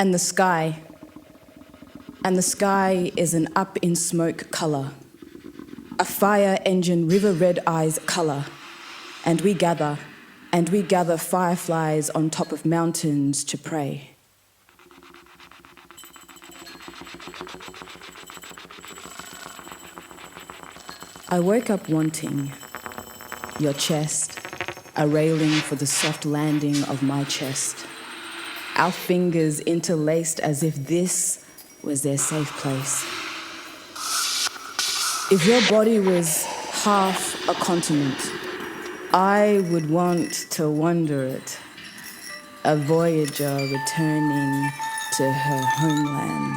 and the sky. And the sky is an up in smoke colour, a fire engine river red eyes colour. And we gather fireflies on top of mountains to pray. I woke up wanting your chest, a railing for the soft landing of my chest. Our fingers interlaced as if this was their safe place. If your body was half a continent, I would want to wander it, a voyager returning to her homeland.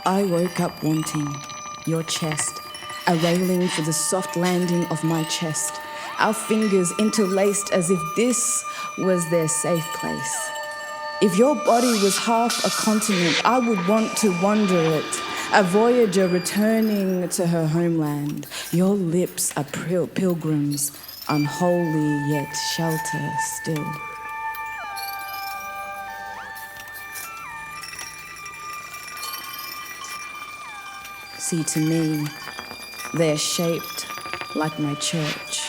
I woke up wanting your chest, a railing for the soft landing of my chest. Our fingers interlaced as if this was their safe place. If your body was half a continent, I would want to wander it, a voyager returning to her homeland. Your lips are pilgrims, unholy yet shelter still. See, to me, they are shaped like my church.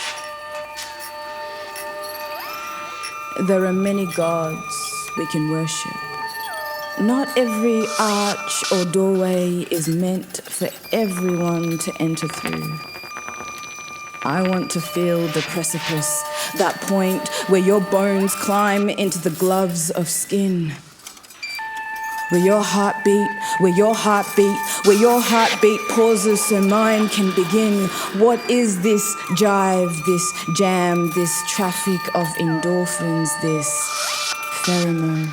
There are many gods we can worship. Not every arch or doorway is meant for everyone to enter through. I want to feel the precipice, that point where your bones climb into the gloves of skin. Where your heartbeat pauses so mine can begin. What is this jive, this jam, this traffic of endorphins, this pheromone?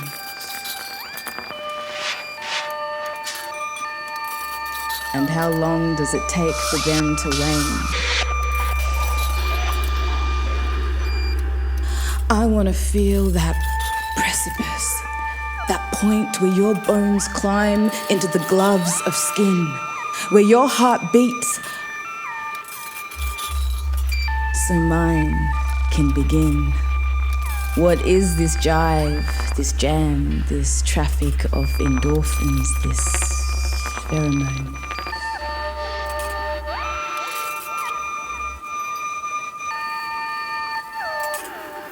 And how long does it take for them to wane? I want to feel that precipice, that point where your bones climb into the gloves of skin, where your heart beats so mine can begin. What is this jive, this jam, this traffic of endorphins, this pheromone?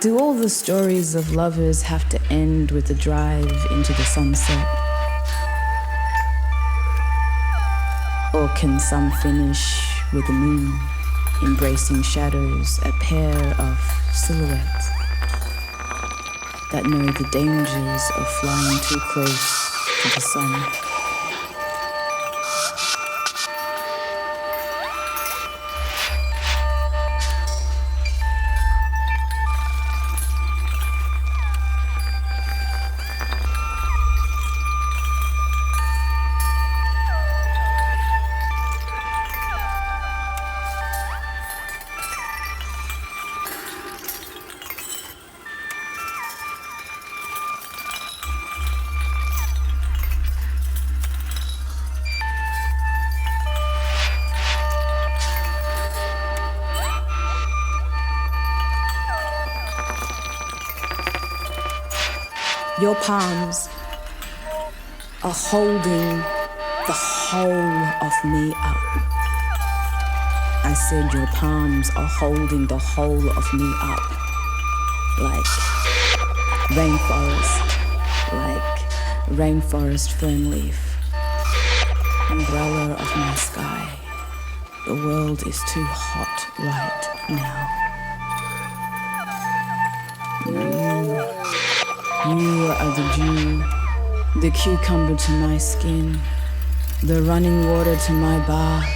Do all the stories of lovers have to end with a drive into the sunset? Or can some finish with the moon, embracing shadows, a pair of silhouettes that know the dangers of flying too close to the sun? Your palms are holding the whole of me up. I said your palms are holding the whole of me up. Like rainforest fern leaf, umbrella of my sky. The world is too hot right now. You are the dew, the cucumber to my skin, the running water to my bath,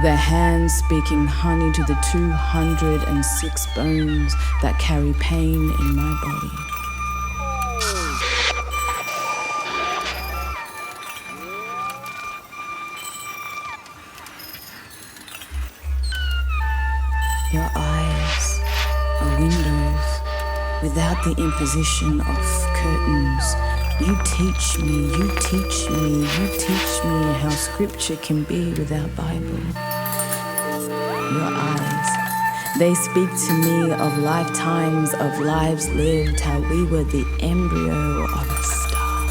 the hand speaking honey to the 206 bones that carry pain in my body. Your eyes are windows without the imposition of curtains. You teach me how scripture can be without Bible. Your eyes, They speak to me of lifetimes of lives lived, how we were the embryo of a star.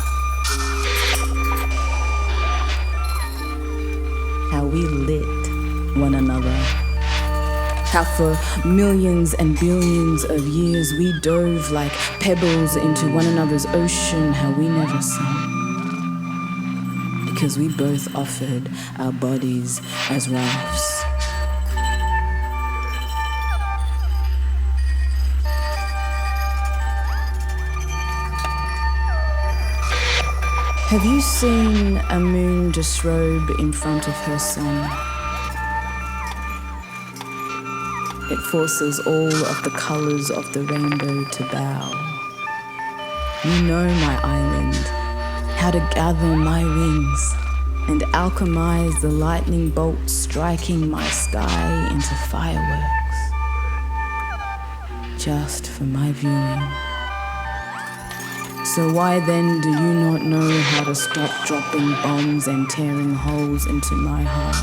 How we lit one another. How for millions and billions of years we dove like pebbles into one another's ocean, how we never sunk. Because we both offered our bodies as rafts. Have you seen a moon disrobe in front of her sun? It forces all of the colors of the rainbow to bow. You know my island, how to gather my wings and alchemize the lightning bolts striking my sky into fireworks, just for my viewing. So why then do you not know how to stop dropping bombs and tearing holes into my heart?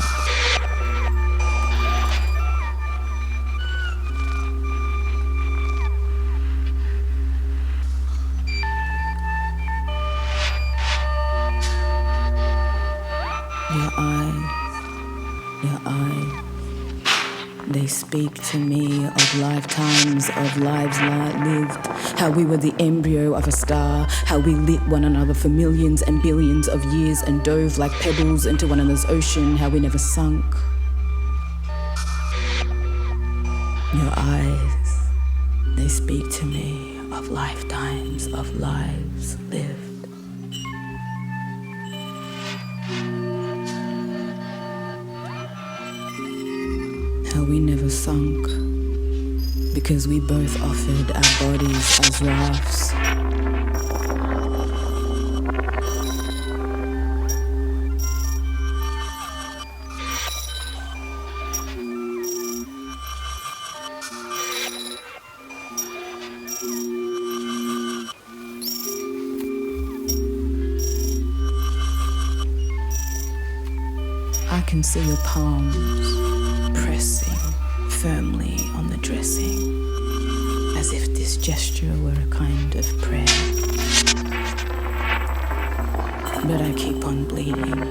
Your eyes, they speak to me of lifetimes of lives lived, how we were the embryo of a star, how we lit one another for millions and billions of years and dove like pebbles into one another's ocean, how we never sunk. Your eyes, they speak to me of lifetimes of lives lived. How we never sunk, because we both offered our bodies as rafts. I can see your palms pressing firmly on the dressing, as if this gesture were a kind of prayer. But I keep on bleeding.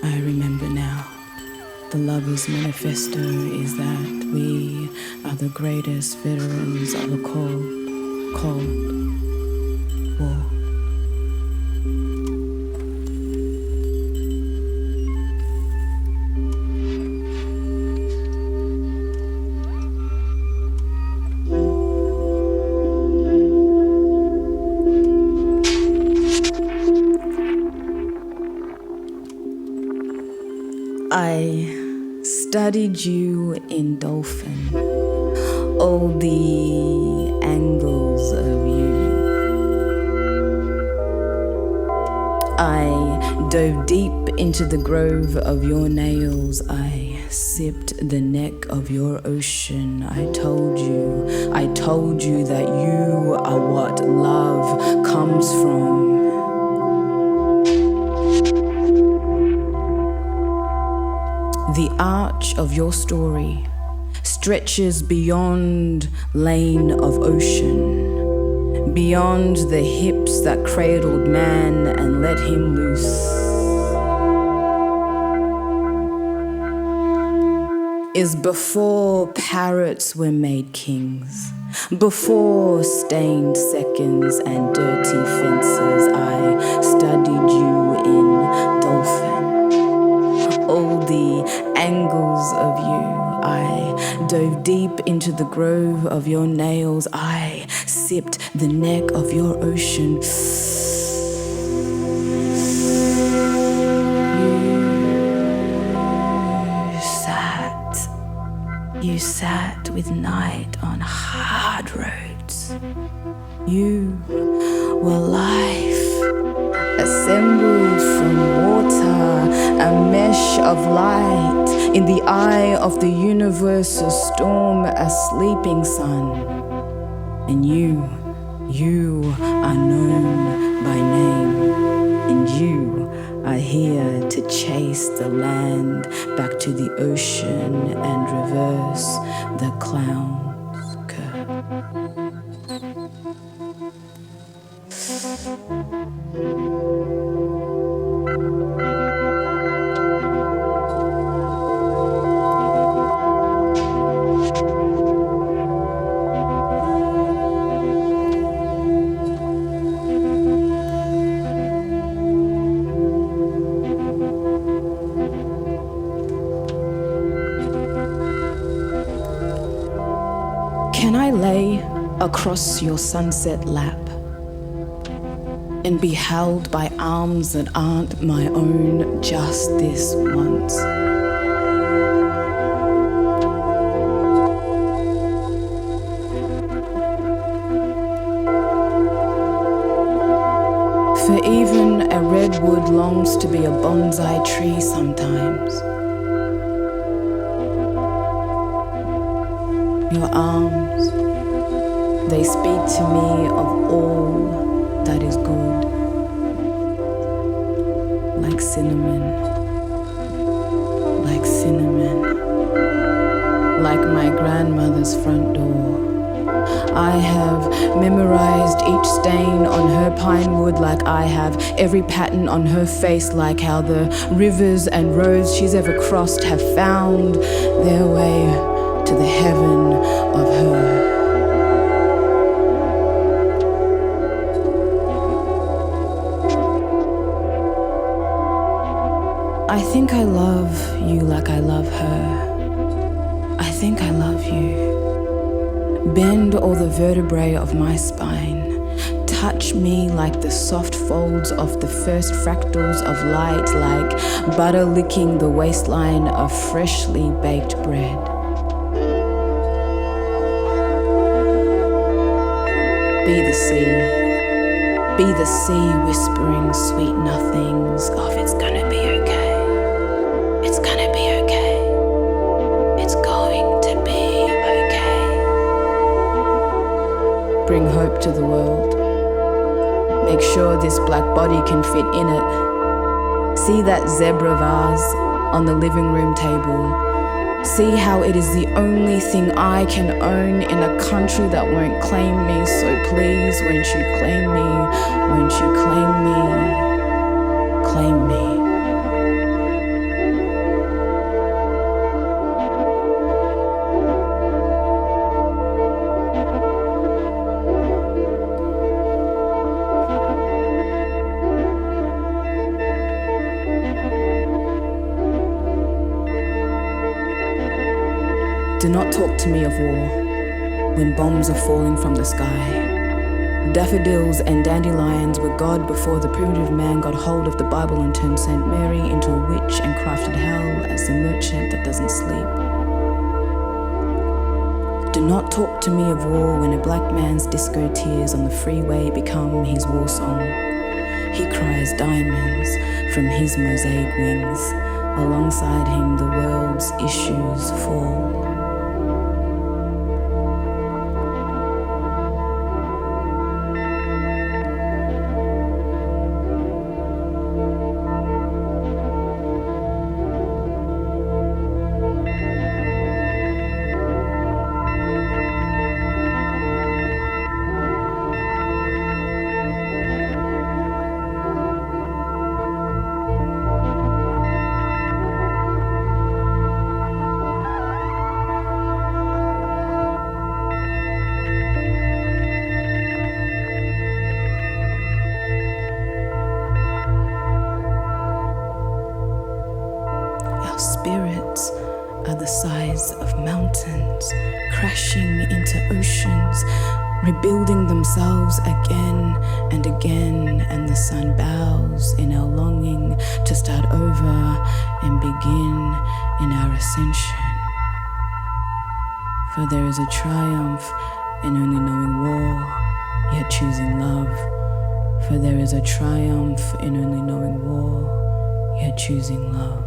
I remember now, the lover's manifesto is that we are the greatest veterans of a cold war. I studied you in Dolphin, all the angles of you. I dove deep into the grove of your nails. I sipped the neck of your ocean. I told you that you are what love comes from. The arch of your story stretches beyond lane of ocean, beyond the hips that cradled man and let him loose. Is before parrots were made kings, before stained seconds and dirty fences. I studied you in Dolphin. All the angles of you. I dove deep into the grove of your nails. I sipped the neck of your ocean. You sat with night on hard roads. You were life, assembled from water, a mesh of light, in the eye of the universe, a storm, a sleeping sun. And you are known by name, and you are here to chase trace the land back to the ocean and reverse the clown's curve. Can I lay across your sunset lap and be held by arms that aren't my own just this once? For even a redwood longs to be a bonsai tree sometimes. Your arms, they speak to me of all that is good, like cinnamon, like my grandmother's front door. I have memorized each stain on her pine wood like I have every pattern on her face, like how the rivers and roads she's ever crossed have found their way to the heaven of her. I think I love you like I love her. I think I love you. Bend all the vertebrae of my spine. Touch me like the soft folds of the first fractals of light, like butter licking the waistline of freshly baked bread. Be the sea whispering sweet nothings of it's gonna be okay, it's gonna be okay, it's going to be okay. Bring hope to the world, make sure this black body can fit in it. See that zebra vase on the living room table. See how it is the only thing I can own in a country that won't claim me. So please, won't you claim me? Won't you claim me? Claim me. Do not talk to me of war when bombs are falling from the sky. Daffodils and dandelions were God before the primitive man got hold of the Bible and turned Saint Mary into a witch and crafted hell as the merchant that doesn't sleep. Do not talk to me of war when a black man's disco tears on the freeway become his war song. He cries diamonds from his mosaic wings. Alongside him the world's issues fall. Spirits are the size of mountains, crashing into oceans, rebuilding themselves again and again, and the sun bows in our longing to start over and begin in our ascension. For there is a triumph in only knowing war, yet choosing love. For there is a triumph in only knowing war, yet choosing love.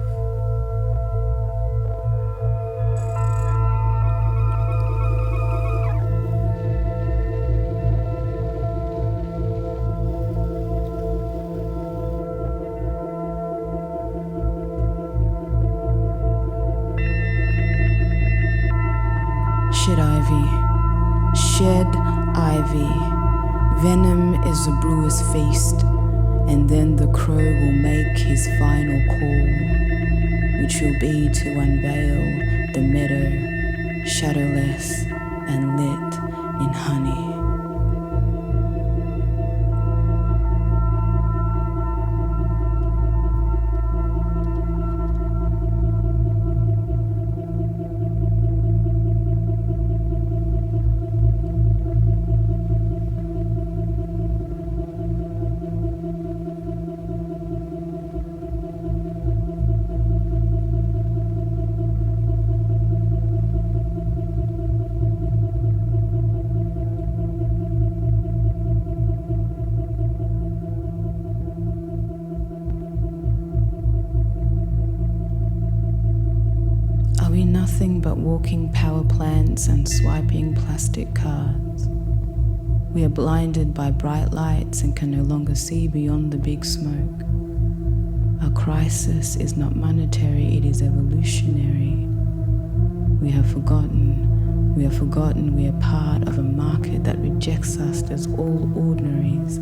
shed ivy. Venom is the brewer's feast, and then the crow will make his final call, which will be to unveil the meadow, shadowless and lit in honey. Nothing but walking power plants and swiping plastic cards. We are blinded by bright lights and can no longer see beyond the big smoke. Our crisis is not monetary, it is evolutionary. We have forgotten we are part of a market that rejects us as all ordinaries.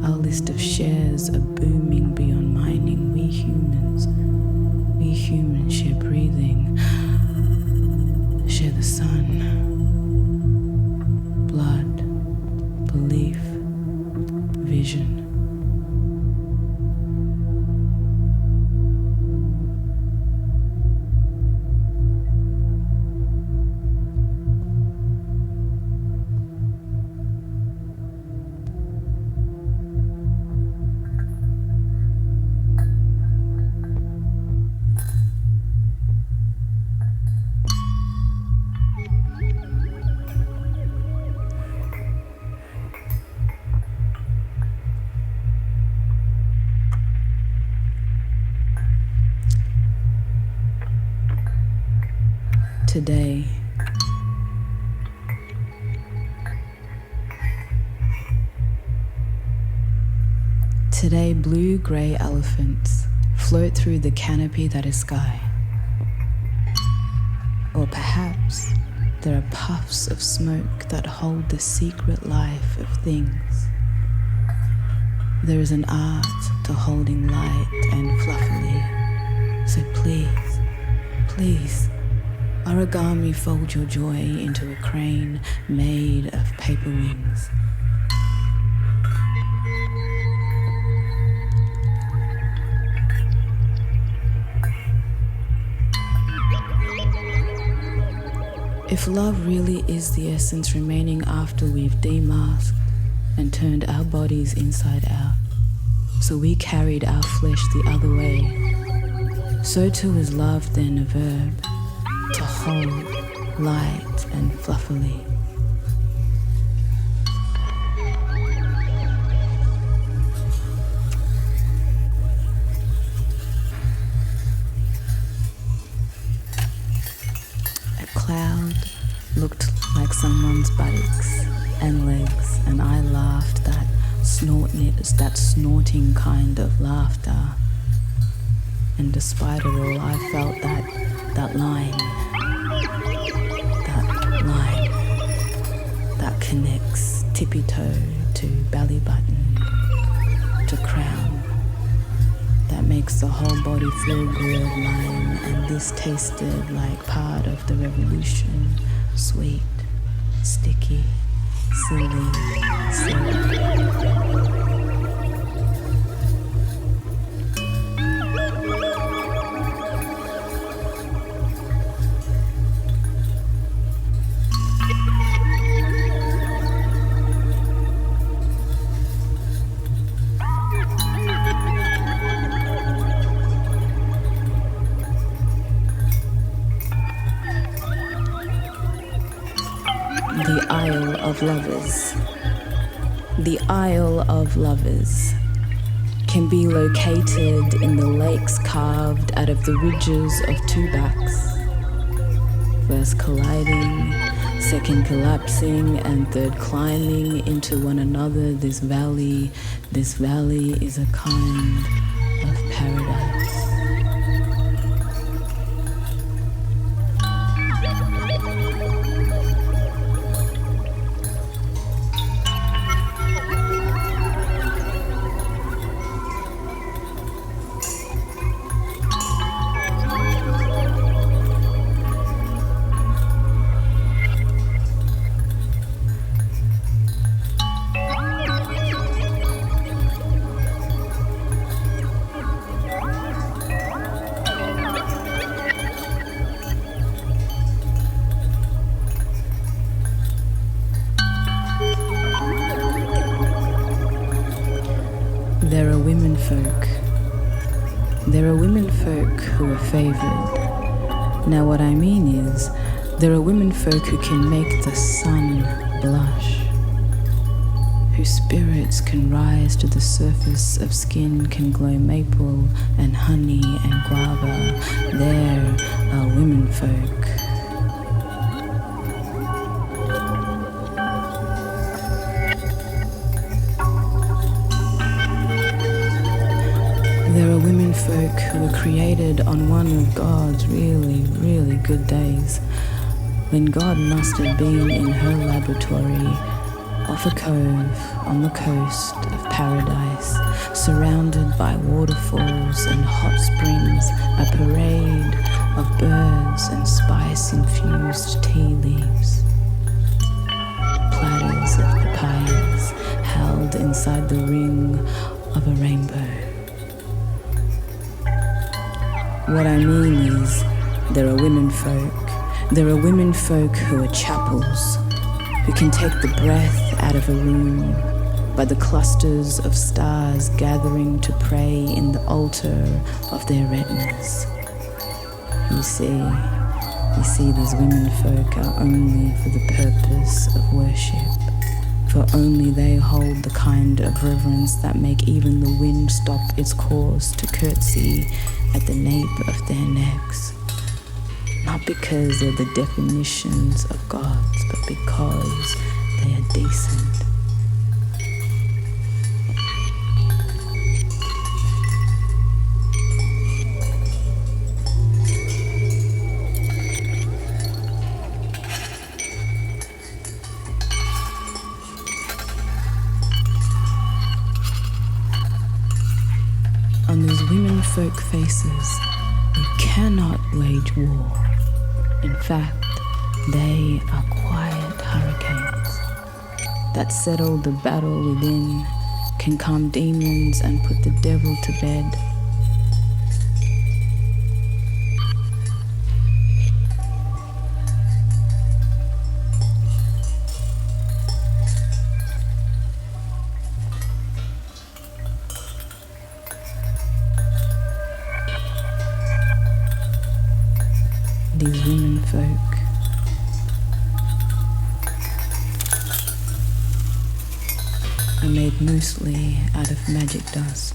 Our list of shares are booming beyond mining. We humans share breathing, share the sun, blood, belief, vision. Today, blue-grey elephants float through the canopy that is sky. Or perhaps there are puffs of smoke that hold the secret life of things. There is an art to holding light and fluffily. So please, origami fold your joy into a crane made of paper wings. If love really is the essence remaining after we've demasked and turned our bodies inside out, so we carried our flesh the other way, so too is love then a verb, to hold light and fluffily. Cloud looked like someone's buttocks and legs, and I laughed that snorting kind of laughter. And despite it all, I felt that line that connects tippy toe to belly button to crown, that makes the whole body feel good, line, and this tasted like part of the revolution, sweet, sticky, silly, silly. The Isle of Lovers. The Isle of Lovers can be located in the lakes carved out of the ridges of two backs, first colliding, second collapsing, and third climbing into one another. This valley is a kind of paradise. There are women folk. There are women folk who are favored. Now what I mean is, there are women folk who can make the sun blush, whose spirits can rise to the surface of skin, can glow maple and honey and guava. There are women folk. There are women folk who were created on one of God's really, really good days, when God must have been in her laboratory off a cove on the coast of paradise, surrounded by waterfalls and hot springs, a parade of birds and spice-infused tea leaves, platters of papayas held inside the ring of a rainbow. What I mean is, there are women folk. There are women folk who are chapels, who can take the breath out of a room by the clusters of stars gathering to pray in the altar of their retinas. You see, these women folk are only for the purpose of worship, for only they hold the kind of reverence that make even the wind stop its course to curtsy at the nape of their necks. Not because they're the definitions of gods, but because they are decent. On these women folk faces, you cannot wage war. In fact, they are quiet hurricanes that settle the battle within, can calm demons and put the devil to bed. These women folk are made mostly out of magic dust.